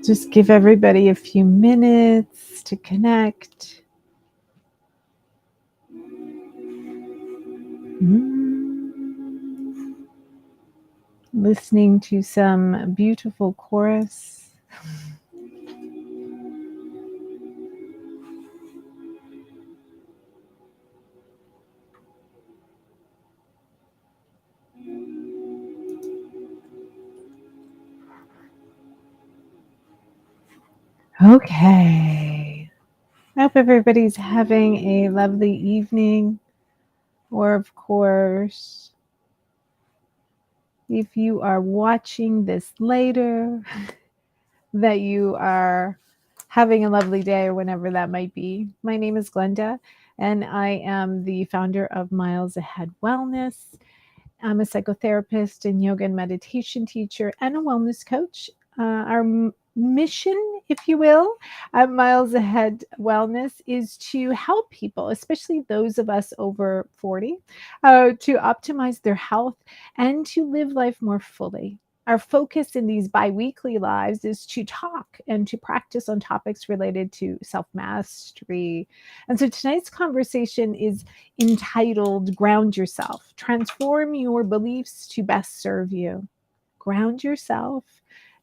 Just give everybody a few minutes to connect. Listening to some beautiful chorus. Okay. I hope everybody's having a lovely evening. Or, of course, if you are watching this later, that you are having a lovely day or whenever that might be. My name is Glenda, and I am the founder of Myles Ahead Wellness. I'm a psychotherapist and yoga and meditation teacher and a wellness coach. Our mission, if you will, at Miles Ahead Wellness is to help people, especially those of us over 40, to optimize their health and to live life more fully. Our focus in these bi-weekly lives is to talk and to practice on topics related to self-mastery. And so tonight's conversation is entitled Ground Yourself, Transform Your Beliefs to Best Serve You. Ground yourself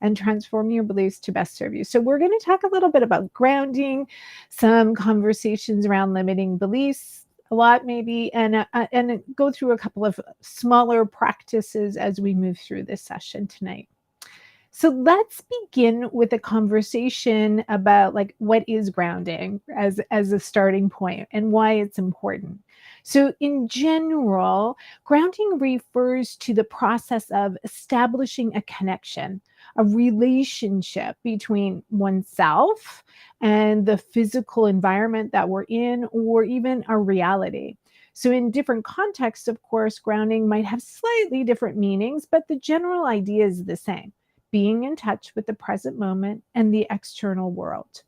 and transform your beliefs to best serve you. So we're going to talk a little bit about grounding, some conversations around limiting beliefs, a lot maybe, and go through a couple of smaller practices as we move through this session tonight. So let's begin with a conversation about like what is grounding as a starting point and why it's important. So in general, grounding refers to the process of establishing a connection, a relationship between oneself and the physical environment that we're in, or even our reality. So, in different contexts, of course, grounding might have slightly different meanings, but the general idea is the same: being in touch with the present moment and the external world.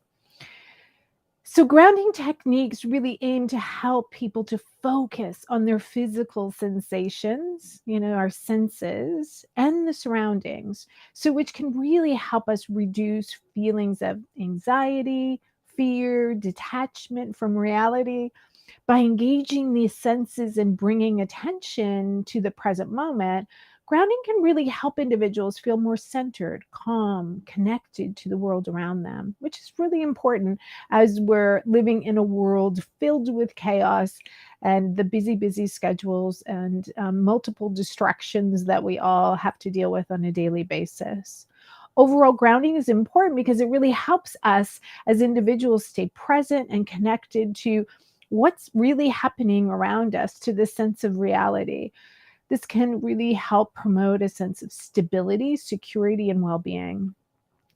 So, grounding techniques really aim to help people to focus on their physical sensations, our senses and the surroundings. So, which can really help us reduce feelings of anxiety, fear, detachment from reality. By engaging these senses and bringing attention to the present moment, grounding can really help individuals feel more centered, calm, connected to the world around them, which is really important as we're living in a world filled with chaos and the busy, busy schedules and multiple distractions that we all have to deal with on a daily basis. Overall, grounding is important because it really helps us as individuals stay present and connected to what's really happening around us, to the sense of reality. This can really help promote a sense of stability, security, and well being.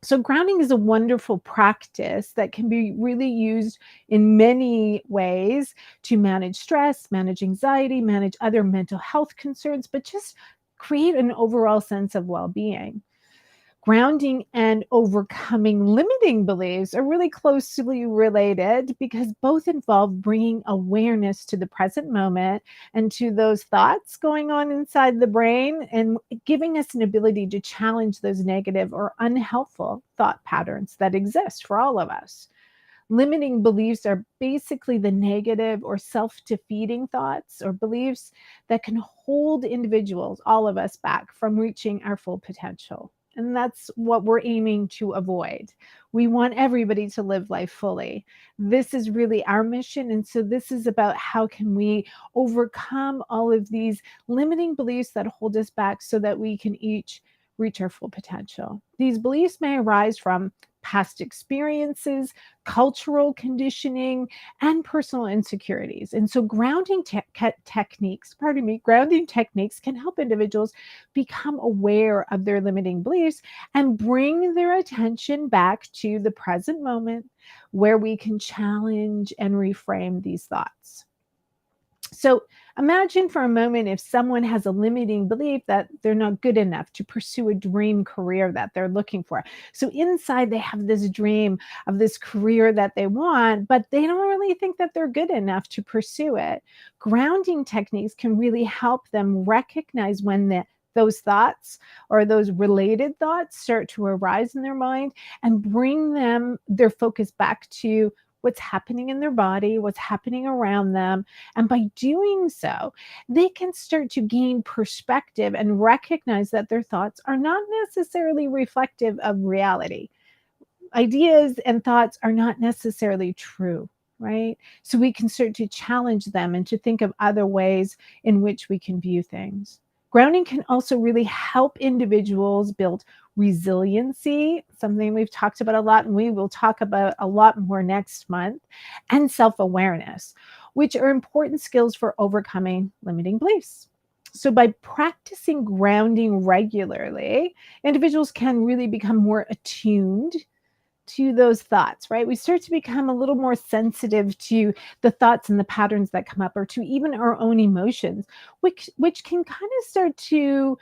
So, grounding is a wonderful practice that can be really used in many ways to manage stress, manage anxiety, manage other mental health concerns, but just create an overall sense of well being. Grounding and overcoming limiting beliefs are really closely related because both involve bringing awareness to the present moment and to those thoughts going on inside the brain and giving us an ability to challenge those negative or unhelpful thought patterns that exist for all of us. Limiting beliefs are basically the negative or self defeating thoughts or beliefs that can hold individuals, all of us, back from reaching our full potential. And that's what we're aiming to avoid. We want everybody to live life fully. This is really our mission. And so this is about how can we overcome all of these limiting beliefs that hold us back so that we can each reach our full potential. These beliefs may arise from past experiences, cultural conditioning, and personal insecurities. And so grounding techniques can help individuals become aware of their limiting beliefs and bring their attention back to the present moment where we can challenge and reframe these thoughts. So imagine for a moment if someone has a limiting belief that they're not good enough to pursue a dream career that they're looking for. So inside they have this dream of this career that they want, but they don't really think that they're good enough to pursue it. Grounding techniques can really help them recognize when the those thoughts or those related thoughts start to arise in their mind and bring their focus back to what's happening in their body, what's happening around them. And by doing so, they can start to gain perspective and recognize that their thoughts are not necessarily reflective of reality. Ideas and thoughts are not necessarily true, right? So we can start to challenge them and to think of other ways in which we can view things. Grounding can also really help individuals build resiliency, something we've talked about a lot, and we will talk about a lot more next month, and self-awareness, which are important skills for overcoming limiting beliefs. So, by practicing grounding regularly, individuals can really become more attuned to those thoughts, right? We start to become a little more sensitive to the thoughts and the patterns that come up, or to even our own emotions, which can kind of start to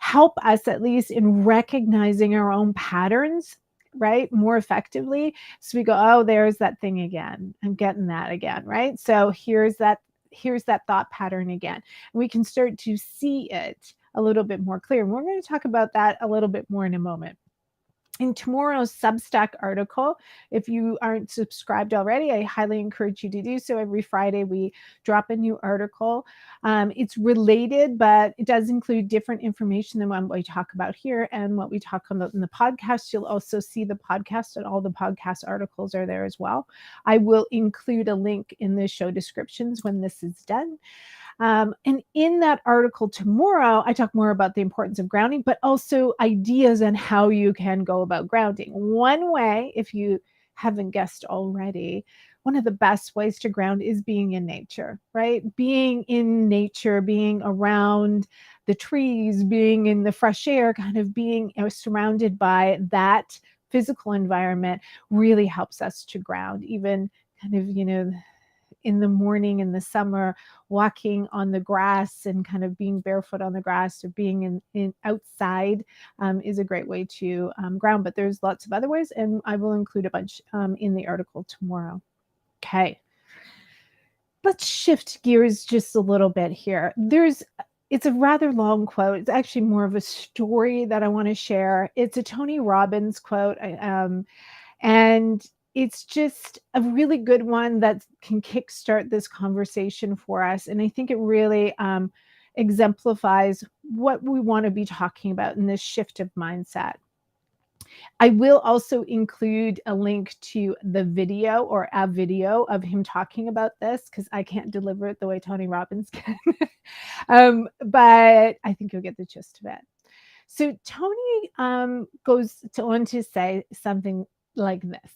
help us, at least in recognizing our own patterns, right, more effectively. So we go, oh, there's that thing again. I'm getting that again, right? So here's that thought pattern again. And we can start to see it a little bit more clear. And we're going to talk about that a little bit more in a moment. In tomorrow's Substack article, if you aren't subscribed already, I highly encourage you to do so. Every Friday, we drop a new article. It's related, but it does include different information than what we talk about here and what we talk about in the podcast. You'll also see the podcast, and all the podcast articles are there as well. I will include a link in the show descriptions when this is done. And in that article tomorrow, I talk more about the importance of grounding, but also ideas on how you can go about grounding. One way, if you haven't guessed already, one of the best ways to ground is being in nature, right? Being in nature, being around the trees, being in the fresh air, kind of being surrounded by that physical environment really helps us to ground. Even kind of, in the morning in the summer, walking on the grass and kind of being barefoot on the grass, or being in outside is a great way to ground. But there's lots of other ways, and I will include a bunch in the article tomorrow. Okay. Let's shift gears just a little bit here. It's a rather long quote. It's actually more of a story that I want to share. It's a Tony Robbins quote. And it's just a really good one that can kickstart this conversation for us. And I think it really exemplifies what we want to be talking about in this shift of mindset. I will also include a link to the video, or a video of him talking about this, because I can't deliver it the way Tony Robbins can. But I think you'll get the gist of it. So Tony goes on to say something like this.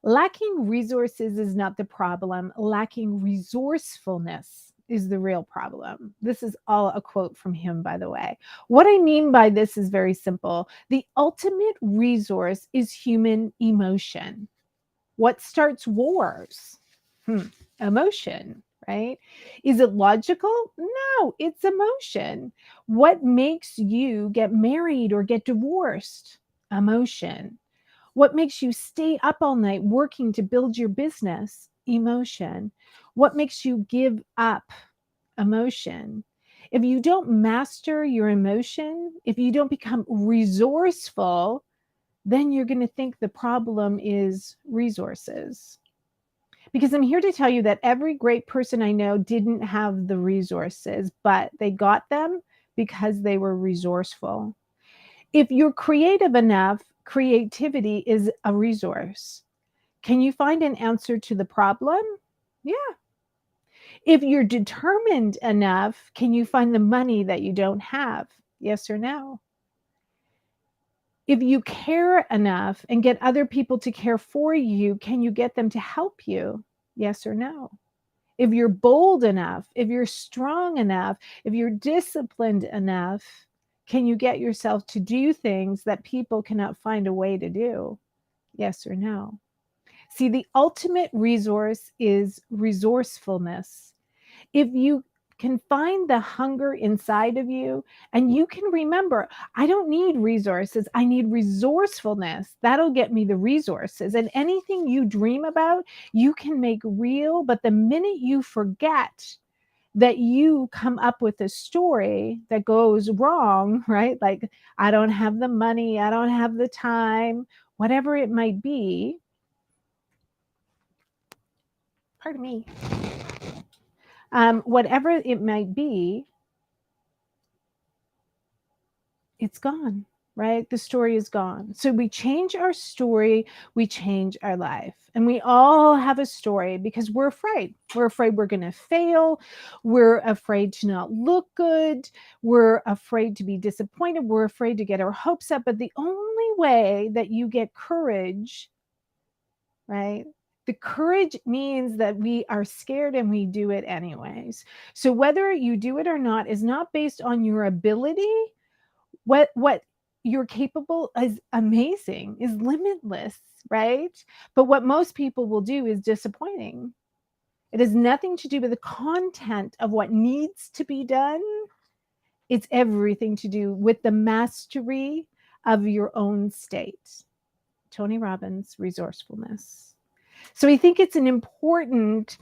Lacking resources is not the problem. Lacking resourcefulness is the real problem. This is all a quote from him, by the way. What I mean by this is very simple. The ultimate resource is human emotion. What starts wars? Emotion, right? Is it logical? No, it's emotion. What makes you get married or get divorced? Emotion. What makes you stay up all night working to build your business? Emotion. What makes you give up? Emotion. If you don't master your emotion, if you don't become resourceful, then you're going to think the problem is resources. Because I'm here to tell you that every great person I know didn't have the resources, but they got them because they were resourceful. If you're creative enough, creativity is a resource. Can you find an answer to the problem? Yeah. If you're determined enough, can you find the money that you don't have? Yes or no? If you care enough and get other people to care for you, can you get them to help you? Yes or no? If you're bold enough, if you're strong enough, if you're disciplined enough, can you get yourself to do things that people cannot find a way to do? Yes or no? See, the ultimate resource is resourcefulness. If you can find the hunger inside of you, and you can remember, I don't need resources, I need resourcefulness. That'll get me the resources. And anything you dream about, you can make real. But the minute you forget that you come up with a story that goes wrong, right? Like, I don't have the money, I don't have the time, whatever it might be. Pardon me. Whatever it might be, it's gone, right? The story is gone. So we change our story, we change our life. And we all have a story because we're afraid. We're afraid we're going to fail. We're afraid to not look good. We're afraid to be disappointed. We're afraid to get our hopes up. But the only way that you get courage, right? The courage means that we are scared and we do it anyways. So whether you do it or not is not based on your ability. What you're capable is amazing, is limitless, right? But what most people will do is disappointing. It has nothing to do with the content of what needs to be done. It's everything to do with the mastery of your own state. Tony Robbins, resourcefulness. So I think it's an important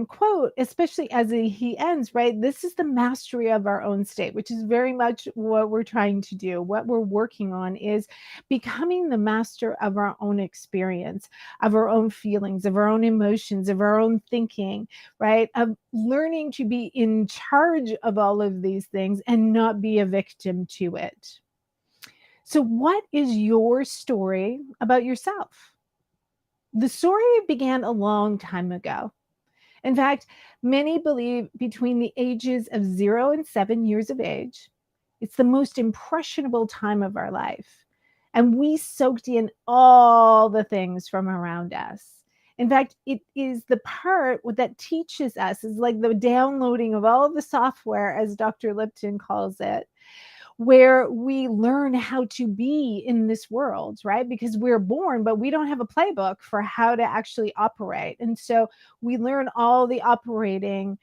quote, especially as he ends, right? This is the mastery of our own state, which is very much what we're trying to do. What we're working on is becoming the master of our own experience, of our own feelings, of our own emotions, of our own thinking, right? Of learning to be in charge of all of these things and not be a victim to it. So what is your story about yourself? The story began a long time ago. In fact, many believe between the ages of 0 and 7 years of age, it's the most impressionable time of our life. And we soaked in all the things from around us. In fact, it is the part that teaches us, is like the downloading of all of the software, as Dr. Lipton calls it, where we learn how to be in this world, right? Because we're born, but we don't have a playbook for how to actually operate. And so we learn all the operating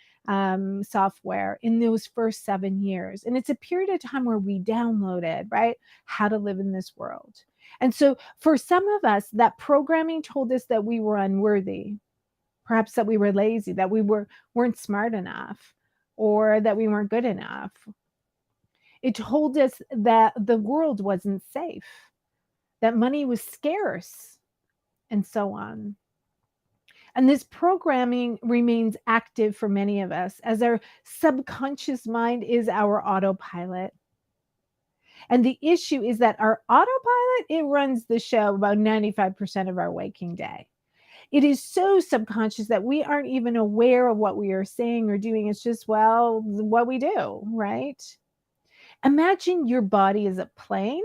software in those first 7 years. And it's a period of time where we downloaded, right? How to live in this world. And so for some of us, that programming told us that we were unworthy, perhaps that we were lazy, that we weren't smart enough, or that we weren't good enough. It told us that the world wasn't safe, that money was scarce, and so on. And this programming remains active for many of us as our subconscious mind is our autopilot. And the issue is that our autopilot, it runs the show about 95% of our waking day. It is so subconscious that we aren't even aware of what we are saying or doing. It's just, well, what we do, right? Imagine your body is a plane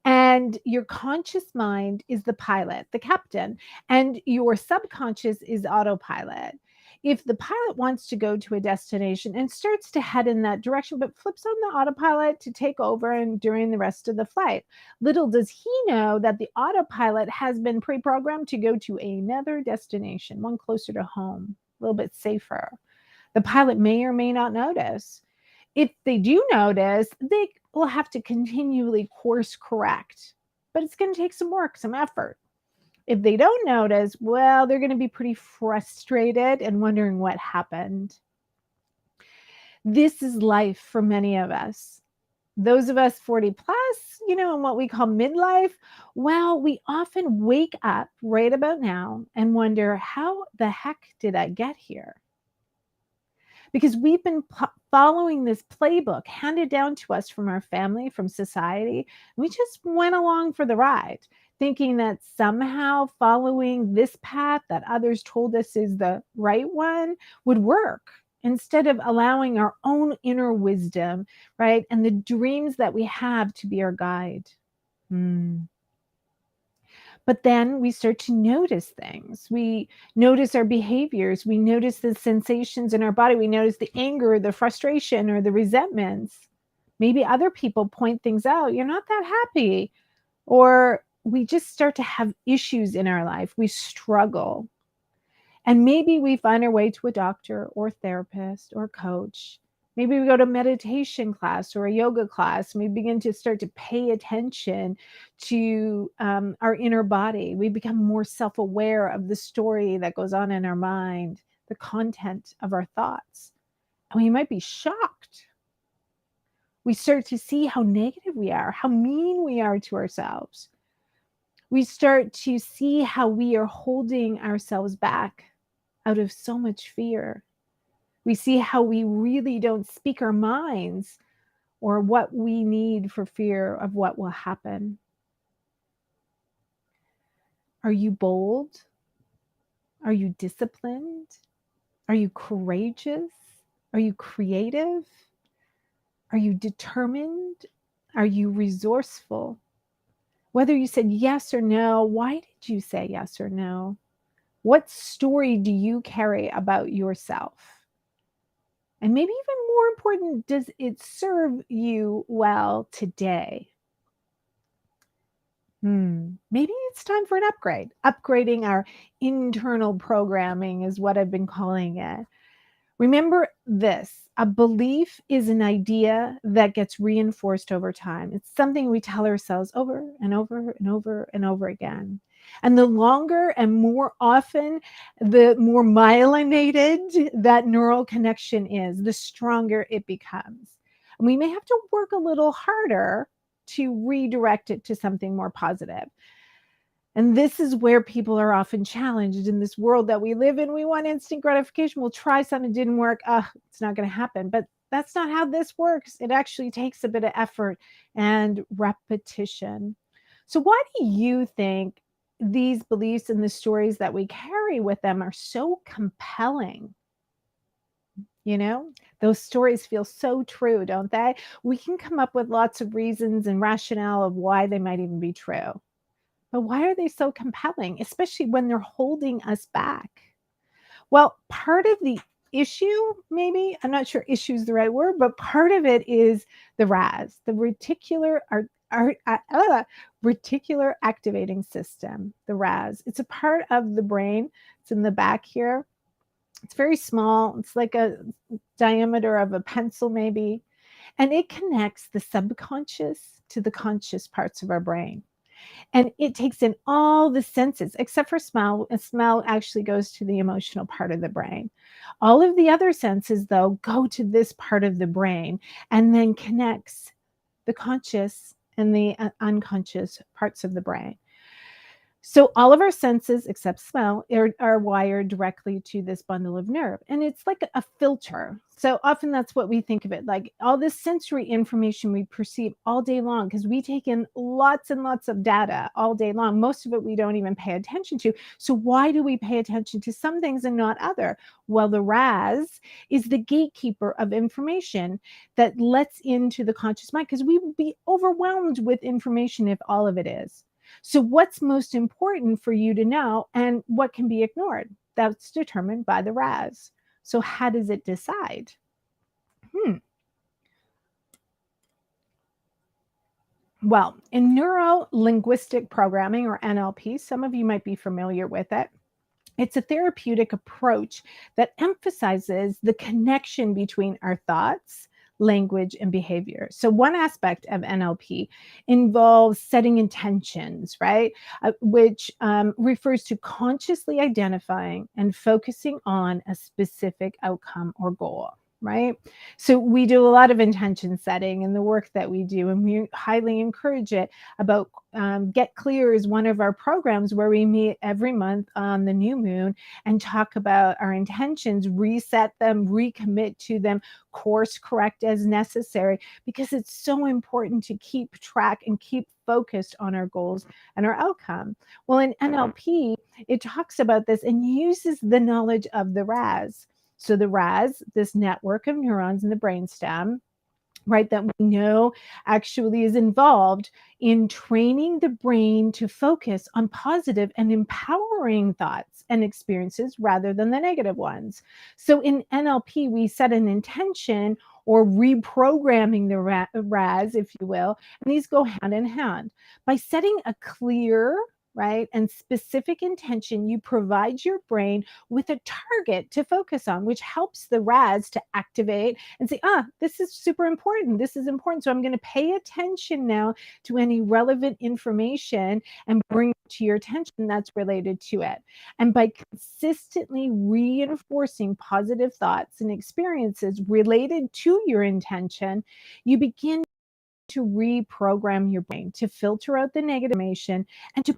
and your conscious mind is the pilot, the captain, and your subconscious is autopilot. If the pilot wants to go to a destination and starts to head in that direction, but flips on the autopilot to take over and during the rest of the flight, little does he know that the autopilot has been pre-programmed to go to another destination, one closer to home, a little bit safer. The pilot may or may not notice. If they do notice, they will have to continually course correct, but it's going to take some work, some effort. If they don't notice, well, they're going to be pretty frustrated and wondering what happened. This is life for many of us. Those of us 40 plus, in what we call midlife, well, we often wake up right about now and wonder, how the heck did I get here? Because we've been following this playbook handed down to us from our family, from society. We just went along for the ride, thinking that somehow following this path that others told us is the right one would work, instead of allowing our own inner wisdom, right? And the dreams that we have to be our guide. But then we start to notice things. We notice our behaviors. We notice the sensations in our body. We notice the anger, the frustration, or the resentments. Maybe other people point things out. You're not that happy. Or we just start to have issues in our life. We struggle. And maybe we find our way to a doctor or therapist or coach. Maybe we go to a meditation class or a yoga class, and we begin to start to pay attention to our inner body. We become more self-aware of the story that goes on in our mind, the content of our thoughts. And we might be shocked. We start to see how negative we are, how mean we are to ourselves. We start to see how we are holding ourselves back out of so much fear. We see how we really don't speak our minds or what we need for fear of what will happen. Are you bold? Are you disciplined? Are you courageous? Are you creative? Are you determined? Are you resourceful? Whether you said yes or no, why did you say yes or no? What story do you carry about yourself? And maybe even more important, does it serve you well today? Maybe it's time for an upgrade. Upgrading our internal programming is what I've been calling it. Remember this, a belief is an idea that gets reinforced over time. It's something we tell ourselves over and over and over and over again. And the longer and more often, the more myelinated that neural connection is, the stronger it becomes. And we may have to work a little harder to redirect it to something more positive. And this is where people are often challenged in this world that we live in. We want instant gratification. We'll try something, it didn't work. It's not going to happen. But that's not how this works. It actually takes a bit of effort and repetition. So why do you think these beliefs and the stories that we carry with them are so compelling? You know, those stories feel so true, don't they? We can come up with lots of reasons and rationale of why they might even be true. But why are they so compelling, especially when they're holding us back? Well, part of the issue, maybe, I'm not sure issue is the right word, but part of it is the RAS, the reticular activating system, the RAS. It's a part of the brain. It's in the back here. It's very small. It's like a diameter of a pencil, maybe. And it connects the subconscious to the conscious parts of our brain. And it takes in all the senses except for smell. And smell actually goes to the emotional part of the brain. All of the other senses, though, go to this part of the brain and then connects the conscious and the unconscious parts of the brain. So all of our senses, except smell, are wired directly to this bundle of nerve. And it's like a filter. So often that's what we think of it, like all this sensory information we perceive all day long, because we take in lots and lots of data all day long. Most of it we don't even pay attention to. So why do we pay attention to some things and not other? Well, the RAS is the gatekeeper of information that lets into the conscious mind, because we would be overwhelmed with information if all of it is. So what's most important for you to know and what can be ignored? That's determined by the RAS. So how does it decide? Well, in neuro-linguistic programming, or NLP, some of you might be familiar with it. It's a therapeutic approach that emphasizes the connection between our thoughts, language, and behavior. So one aspect of NLP involves setting intentions, right? Which refers to consciously identifying and focusing on a specific outcome or goal. Right. So we do a lot of intention setting in the work that we do, and we highly encourage it. About Get Clear is one of our programs where we meet every month on the new moon and talk about our intentions, reset them, recommit to them, course correct as necessary, because it's so important to keep track and keep focused on our goals and our outcome. Well, in NLP, it talks about this and uses the knowledge of the RAS. So the RAS, this network of neurons in the brainstem, right, that we know actually is involved in training the brain to focus on positive and empowering thoughts and experiences rather than the negative ones. So in NLP, we set an intention, or reprogramming the RAS, if you will, and these go hand in hand. By setting a clear right, and specific intention, you provide your brain with a target to focus on, which helps the RAS to activate and say, this is super important. This is important. So I'm going to pay attention now to any relevant information and bring it to your attention that's related to it. And by consistently reinforcing positive thoughts and experiences related to your intention, you begin to reprogram your brain to filter out the negative information and to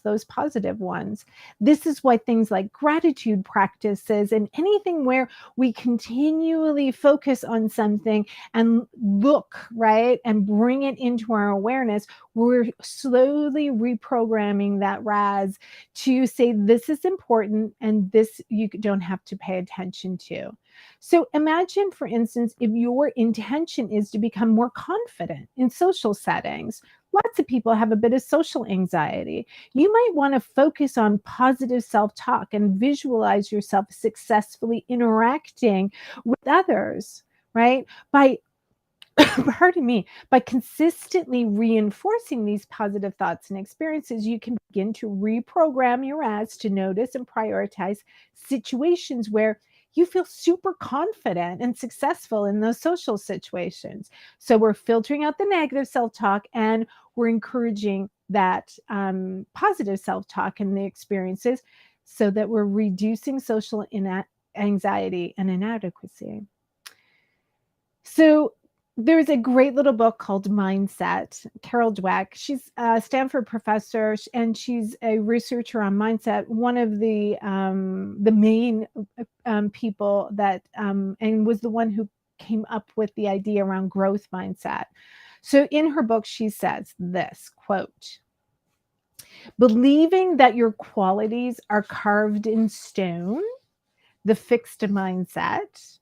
those positive ones. This is why things like gratitude practices and anything where we continually focus on something and look, right, and bring it into our awareness, we're slowly reprogramming that RAS to say, this is important and this you don't have to pay attention to. So imagine, for instance, if your intention is to become more confident in social settings. Lots of people have a bit of social anxiety. You might want to focus on positive self-talk and visualize yourself successfully interacting with others, right? By pardon me, by consistently reinforcing these positive thoughts and experiences, you can begin to reprogram your ads to notice and prioritize situations where you feel super confident and successful in those social situations. So we're filtering out the negative self-talk and we're encouraging that positive self-talk and the experiences so that we're reducing social anxiety and inadequacy. So there's a great little book called Mindset. Carol Dweck, she's a Stanford professor and she's a researcher on mindset. One of the main people that and was the one who came up with the idea around growth mindset. So in her book, she says this quote: "Believing that your qualities are carved in stone, the fixed mindset,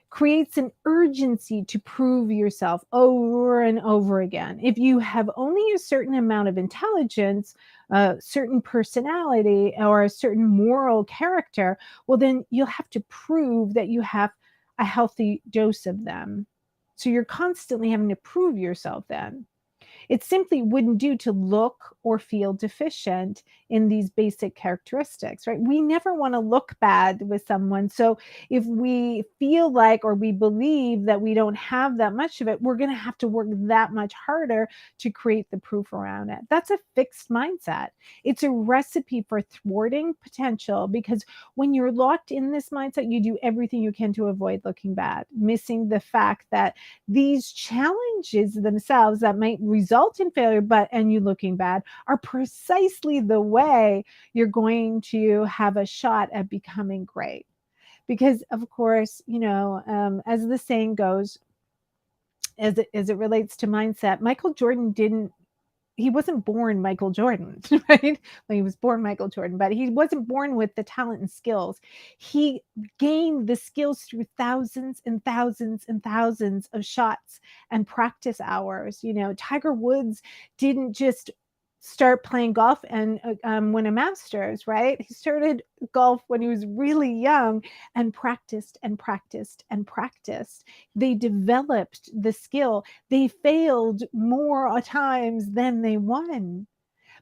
creates an urgency to prove yourself over and over again. If you have only a certain amount of intelligence, a certain personality, or a certain moral character, well, then you'll have to prove that you have a healthy dose of them. So you're constantly having to prove yourself then. It simply wouldn't do to look or feel deficient in these basic characteristics, right? We never want to look bad with someone. So if we feel like or we believe that we don't have that much of it, we're going to have to work that much harder to create the proof around it. That's a fixed mindset. It's a recipe for thwarting potential, because when you're locked in this mindset, you do everything you can to avoid looking bad, missing the fact that these challenges themselves that might result in failure and you looking bad are precisely the way you're going to have a shot at becoming great. Because of course, as the saying goes, as it relates to mindset, Michael Jordan he wasn't born Michael Jordan, right? Well, he was born Michael Jordan, but he wasn't born with the talent and skills. He gained the skills through thousands and thousands and thousands of shots and practice hours. Tiger Woods didn't just start playing golf and win a Masters, right? He started golf when he was really young and practiced and practiced and practiced. They developed the skill. They failed more times than they won.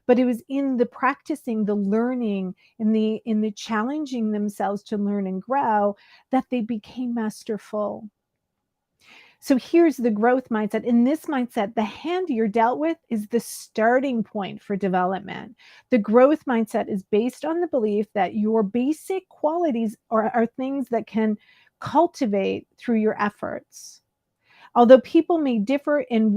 But it was in the practicing, the learning, in the challenging themselves to learn and grow that they became masterful. So here's the growth mindset. In this mindset, the hand you're dealt with is the starting point for development. The growth mindset is based on the belief that your basic qualities are things that can cultivate through your efforts. Although people may differ in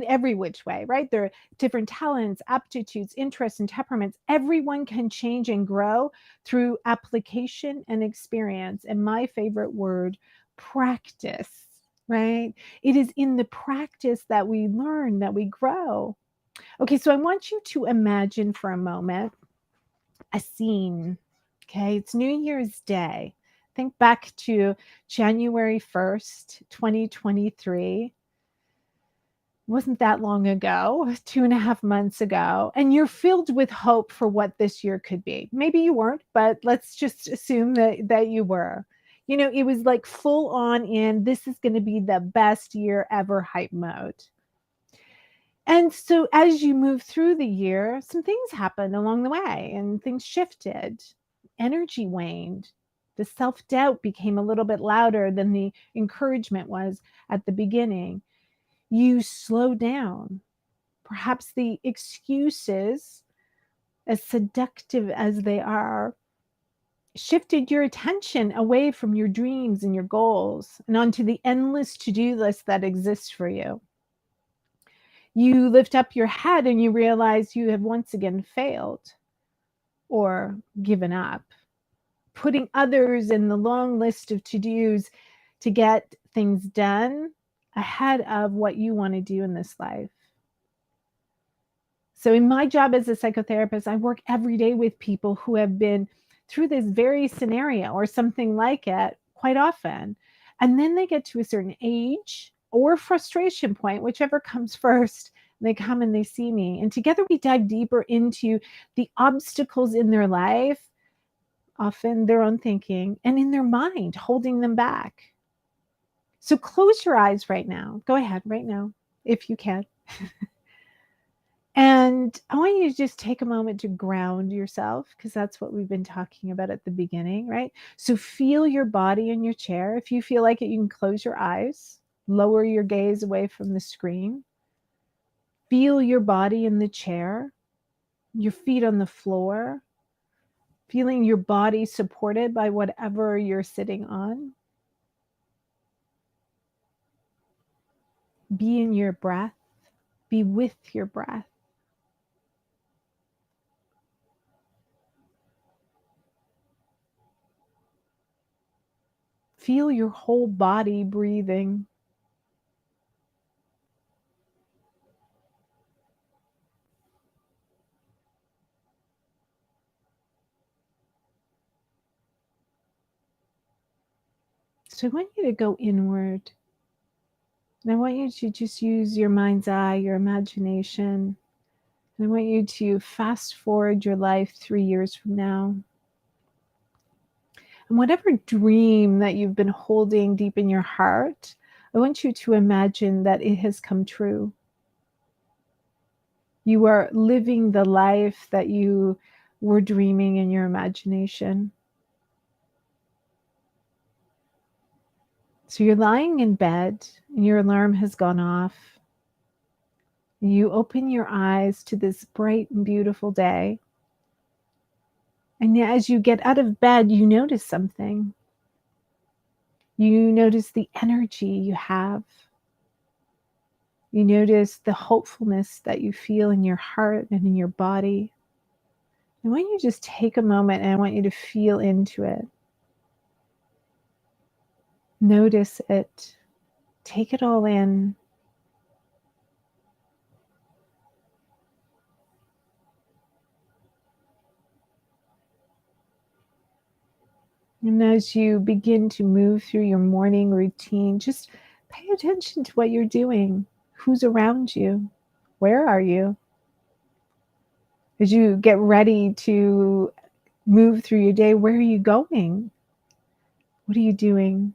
every which way, right? There are different talents, aptitudes, interests, and temperaments. Everyone can change and grow through application and experience. And my favorite word, practice, right? It is in the practice that we learn, that we grow. Okay, so I want you to imagine for a moment a scene. Okay, it's New Year's Day. Think back to January 1st, 2023. Wasn't that long ago, 2.5 months ago, and you're filled with hope for what this year could be. Maybe you weren't, but let's just assume that you were. It was like full on in, this is going to be the best year ever hype mode. And so as you move through the year, some things happened along the way and things shifted. Energy waned. The self-doubt became a little bit louder than the encouragement was at the beginning. You slowed down. Perhaps the excuses, as seductive as they are, shifted your attention away from your dreams and your goals and onto the endless to-do list that exists for you. You lift up your head and you realize you have once again failed or given up, putting others in the long list of to-dos to get things done ahead of what you want to do in this life. So in my job as a psychotherapist, I work every day with people who have been through this very scenario or something like it quite often. And then they get to a certain age or frustration point, whichever comes first. They come and they see me. And together we dive deeper into the obstacles in their life, often their own thinking, and in their mind, holding them back. So close your eyes right now. Go ahead right now, if you can. And I want you to just take a moment to ground yourself, because that's what we've been talking about at the beginning, right? So feel your body in your chair. If you feel like it, you can close your eyes, lower your gaze away from the screen. Feel your body in the chair, your feet on the floor, feeling your body supported by whatever you're sitting on. Be in your breath. Be with your breath. Feel your whole body breathing. So I want you to go inward. And I want you to just use your mind's eye, your imagination. And I want you to fast forward your life 3 years from now. And whatever dream that you've been holding deep in your heart, I want you to imagine that it has come true. You are living the life that you were dreaming in your imagination. So you're lying in bed and your alarm has gone off. You open your eyes to this bright and beautiful day. And as you get out of bed, you notice something. You notice the energy you have. You notice the hopefulness that you feel in your heart and in your body. I want you to just take a moment and I want you to feel into it. Notice it. Take it all in. And as you begin to move through your morning routine, just pay attention to what you're doing. Who's around you? Where are you? As you get ready to move through your day, where are you going? What are you doing?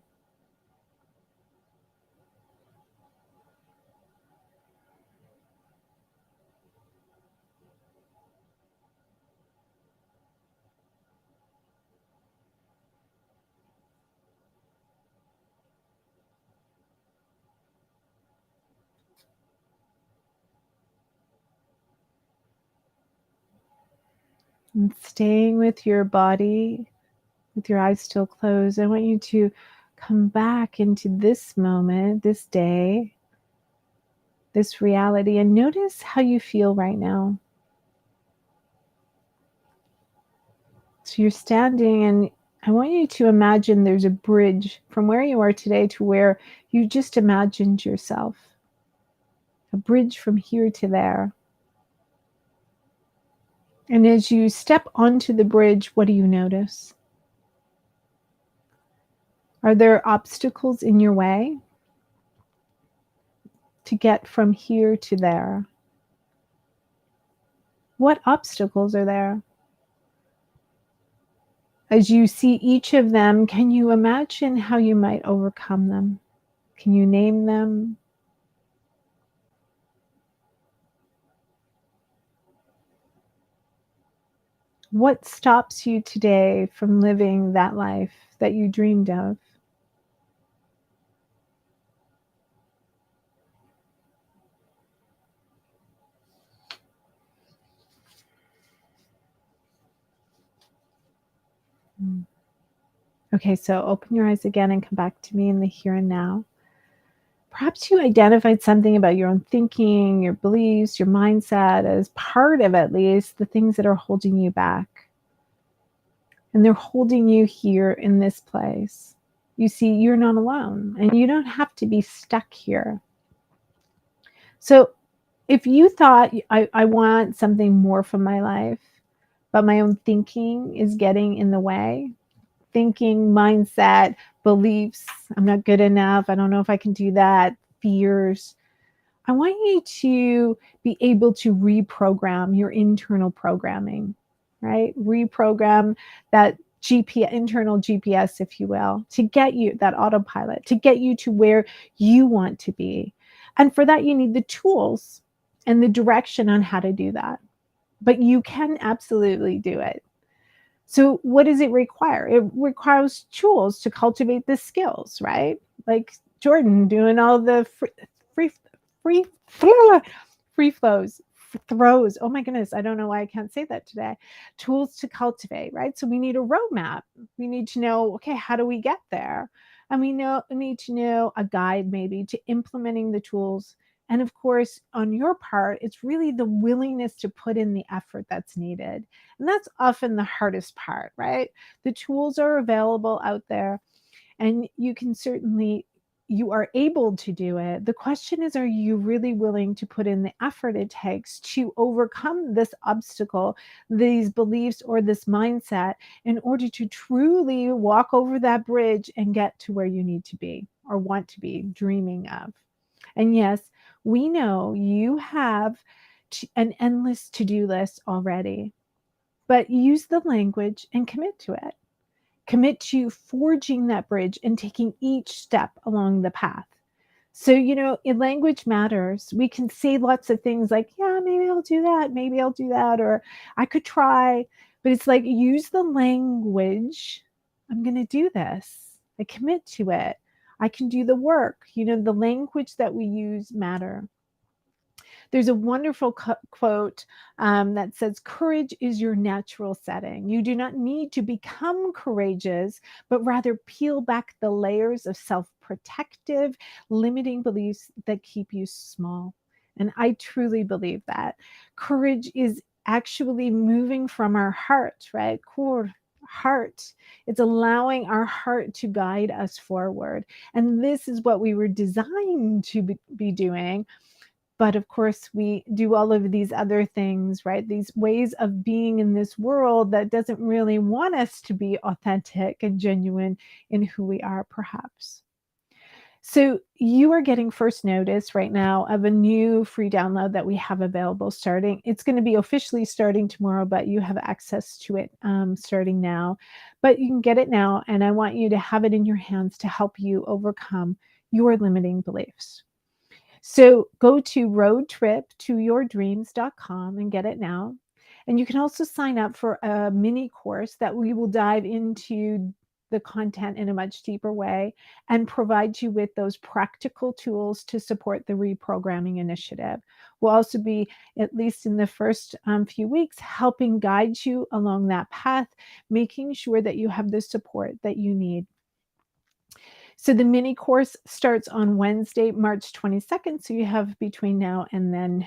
And staying with your body, with your eyes still closed, I want you to come back into this moment, this day, this reality, and notice how you feel right now. So you're standing, and I want you to imagine there's a bridge from where you are today to where you just imagined yourself. A bridge from here to there. And as you step onto the bridge, what do you notice? Are there obstacles in your way to get from here to there? What obstacles are there? As you see each of them, can you imagine how you might overcome them? Can you name them? What stops you today from living that life that you dreamed of? Mm. Okay, so open your eyes again and come back to me in the here and now. Perhaps you identified something about your own thinking, your beliefs, your mindset as part of at least the things that are holding you back. And they're holding you here in this place. You see, you're not alone and you don't have to be stuck here. So if you thought, I want something more from my life, but my own thinking is getting in the way, thinking, mindset, beliefs, I'm not good enough, I don't know if I can do that, fears, I want you to be able to reprogram your internal programming, right? Reprogram that internal GPS, if you will, to get you that autopilot, to get you to where you want to be. And for that, you need the tools and the direction on how to do that. But you can absolutely do it. So, what does it require? It requires tools to cultivate the skills, right? Like Jordan doing all the free, free, free flows, throws. Oh my goodness, I don't know why I can't say that today. Tools to cultivate, right? So we need a roadmap. We need to know, okay, how do we get there? And we need to know a guide maybe to implementing the tools. And of course, on your part, it's really the willingness to put in the effort that's needed. And that's often the hardest part, right? The tools are available out there and you are able to do it. The question is, are you really willing to put in the effort it takes to overcome this obstacle, these beliefs, or this mindset in order to truly walk over that bridge and get to where you need to be or want to be dreaming of? And yes, we know you have an endless to-do list already, but use the language and commit to it. Commit to forging that bridge and taking each step along the path. So, in language matters. We can say lots of things like, yeah, maybe I'll do that. Maybe I'll do that. Or I could try. But it's like, use the language. I'm going to do this. I commit to it. I can do the work. The language that we use matter. There's a wonderful quote that says, courage is your natural setting. You do not need to become courageous, but rather peel back the layers of self-protective, limiting beliefs that keep you small. And I truly believe that. Courage is actually moving from our heart, right? Core heart. It's allowing our heart to guide us forward. And this is what we were designed to be doing. But of course, we do all of these other things, right? These ways of being in this world that doesn't really want us to be authentic and genuine in who we are, perhaps. So, you are getting first notice right now of a new free download that we have available starting. It's going to be officially starting tomorrow, but you have access to it starting now. But you can get it now, and I want you to have it in your hands to help you overcome your limiting beliefs. So go to roadtriptoyourdreams.com and get it now. And you can also sign up for a mini course that we will dive into the content in a much deeper way and provide you with those practical tools to support the reprogramming initiative. We'll also be, at least in the first few weeks, helping guide you along that path, making sure that you have the support that you need. So the mini course starts on Wednesday, March 22nd. So you have between now and then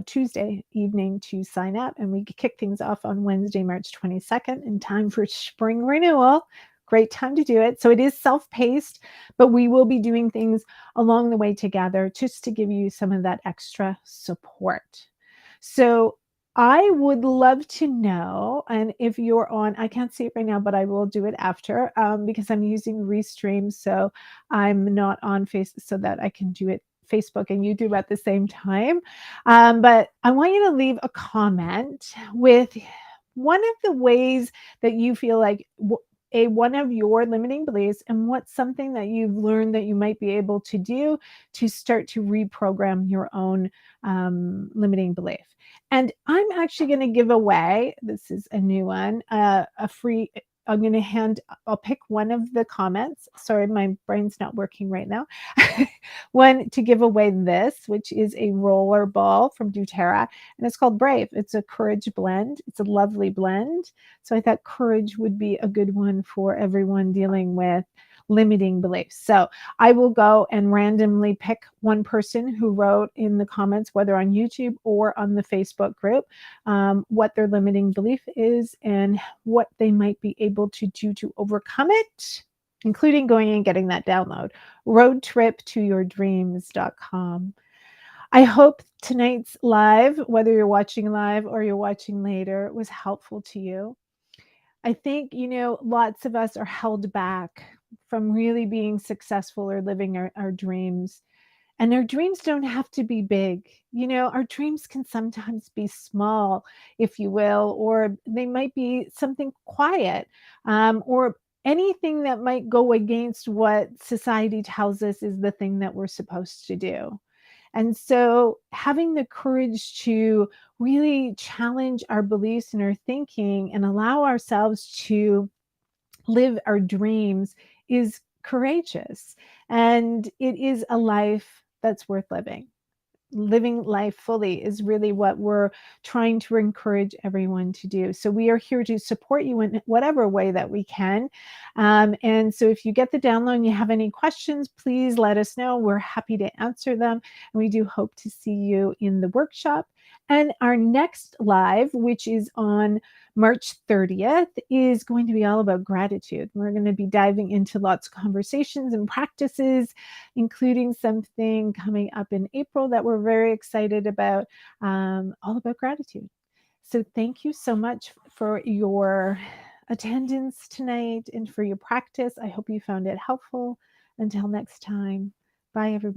Tuesday evening to sign up. And we kick things off on Wednesday, March 22nd in time for spring renewal. Great time to do it. So it is self-paced, but we will be doing things along the way together just to give you some of that extra support. So I would love to know, and if you're on, I can't see it right now, but I will do it after because I'm using Restream, so I'm not on Facebook, so that I can do it Facebook and YouTube at the same time. But I want you to leave a comment with one of the ways that you feel like one of your limiting beliefs and what's something that you've learned that you might be able to do to start to reprogram your own limiting belief. And I'm actually going to give away, this is a new one, a free, I'm going to I'll pick one of the comments. Sorry, my brain's not working right now. One to give away this, which is a roller ball from doTERRA, and it's called Brave. It's a courage blend. It's a lovely blend. So I thought courage would be a good one for everyone dealing with limiting beliefs. So I will go and randomly pick one person who wrote in the comments, whether on YouTube or on the Facebook group, what their limiting belief is and what they might be able to do to overcome it, including going and getting that download. Roadtriptoyourdreams.com. I hope tonight's live, whether you're watching live or you're watching later, was helpful to you. I think, lots of us are held back from really being successful or living our dreams. And our dreams don't have to be big. Our dreams can sometimes be small, if you will, or they might be something quiet, or anything that might go against what society tells us is the thing that we're supposed to do. And so having the courage to really challenge our beliefs and our thinking and allow ourselves to live our dreams is courageous. And it is a life that's worth living. Living life fully is really what we're trying to encourage everyone to do. So we are here to support you in whatever way that we can. And so if you get the download and you have any questions, please let us know. We're happy to answer them. And we do hope to see you in the workshop. And our next live, which is on March 30th, is going to be all about gratitude. We're going to be diving into lots of conversations and practices, including something coming up in April that we're very excited about, all about gratitude. So thank you so much for your attendance tonight and for your practice. I hope you found it helpful. Until next time, bye everybody.